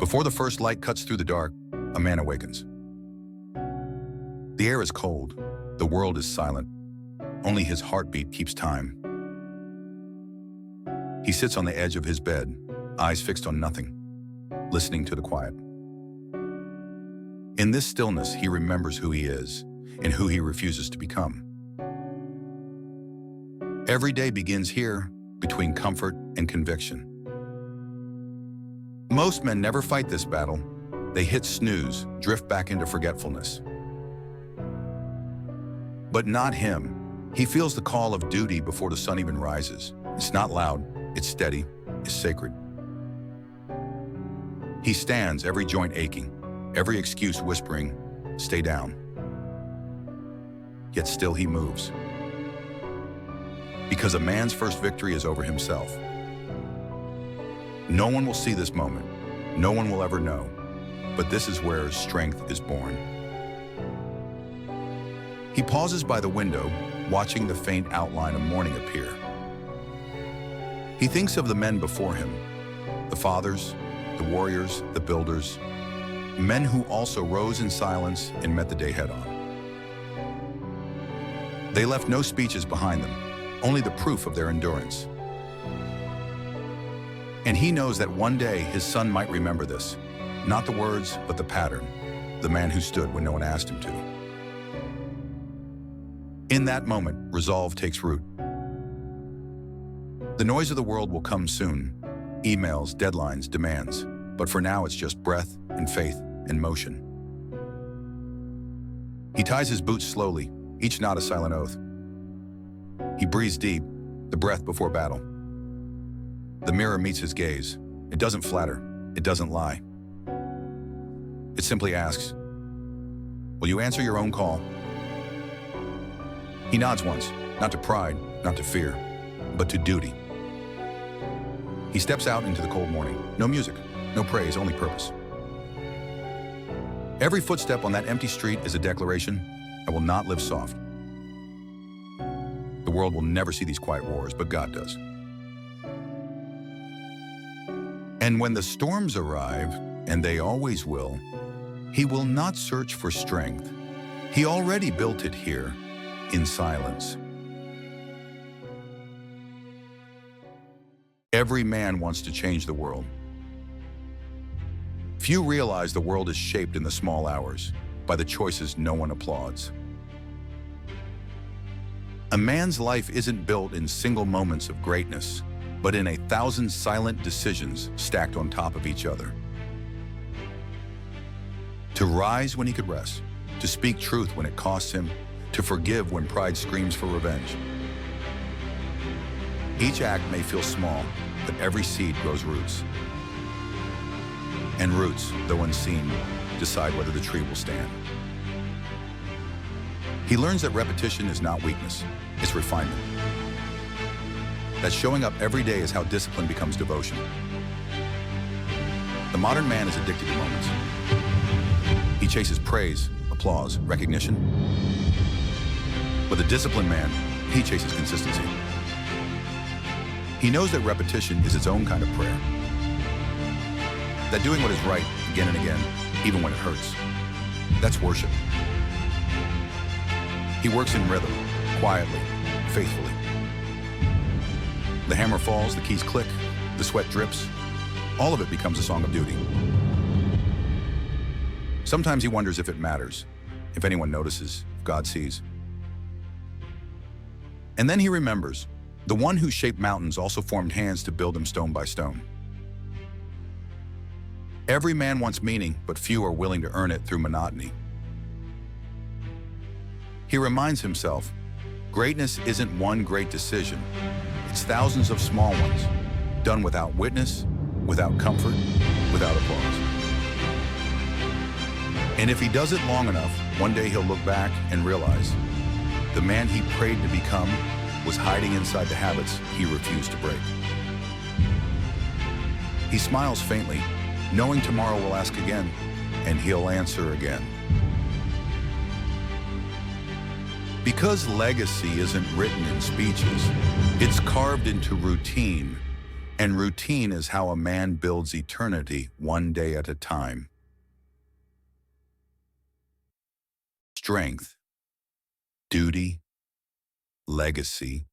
Before the first light cuts through the dark, a man awakens. The air is cold, the world is silent, only his heartbeat keeps time. He sits on the edge of his bed, eyes fixed on nothing, listening to the quiet. In this stillness, he remembers who he is and who he refuses to become. Every day begins here, between comfort and conviction. Most men never fight this battle. They hit snooze, drift back into forgetfulness. But not him. He feels the call of duty before the sun even rises. It's not loud, it's steady, it's sacred. He stands, every joint aching, every excuse whispering, "Stay down." Yet still he moves. Because a man's first victory is over himself. No one will see this moment. No one will ever know. But this is where strength is born. He pauses by the window, watching the faint outline of morning appear. He thinks of the men before him, the fathers, the warriors, the builders, men who also rose in silence and met the day head-on. They left no speeches behind them, only the proof of their endurance. And he knows that one day his son might remember this, not the words, but the pattern, the man who stood when no one asked him to. In that moment, resolve takes root. The noise of the world will come soon, emails, deadlines, demands, but for now it's just breath and faith and motion. He ties his boots slowly, each knot a silent oath. He breathes deep, the breath before battle. The mirror meets his gaze. It doesn't flatter, it doesn't lie. It simply asks, "Will you answer your own call?" He nods once, not to pride, not to fear, but to duty. He steps out into the cold morning. No music, no praise, only purpose. Every footstep on that empty street is a declaration, "I will not live soft." The world will never see these quiet wars, but God does. And when the storms arrive, and they always will, he will not search for strength. He already built it here, in silence. Every man wants to change the world. Few realize the world is shaped in the small hours, by the choices no one applauds. A man's life isn't built in single moments of greatness, but in 1,000 silent decisions stacked on top of each other. To rise when he could rest, to speak truth when it costs him, to forgive when pride screams for revenge. Each act may feel small, but every seed grows roots. And roots, though unseen, decide whether the tree will stand. He learns that repetition is not weakness, it's refinement. That showing up every day is how discipline becomes devotion. The modern man is addicted to moments. He chases praise, applause, recognition. But the disciplined man, he chases consistency. He knows that repetition is its own kind of prayer. That doing what is right again and again, even when it hurts, that's worship. He works in rhythm, quietly, faithfully. The hammer falls, the keys click, the sweat drips. All of it becomes a song of duty. Sometimes he wonders if it matters, if anyone notices, if God sees. And then he remembers, the one who shaped mountains also formed hands to build them stone by stone. Every man wants meaning, but few are willing to earn it through monotony. He reminds himself, greatness isn't one great decision. It's thousands of small ones, done without witness, without comfort, without applause. And if he does it long enough, one day he'll look back and realize the man he prayed to become was hiding inside the habits he refused to break. He smiles faintly, knowing tomorrow will ask again, and he'll answer again. Because legacy isn't written in speeches, it's carved into routine, And routine is how a man builds eternity one day at a time. Strength, duty, legacy,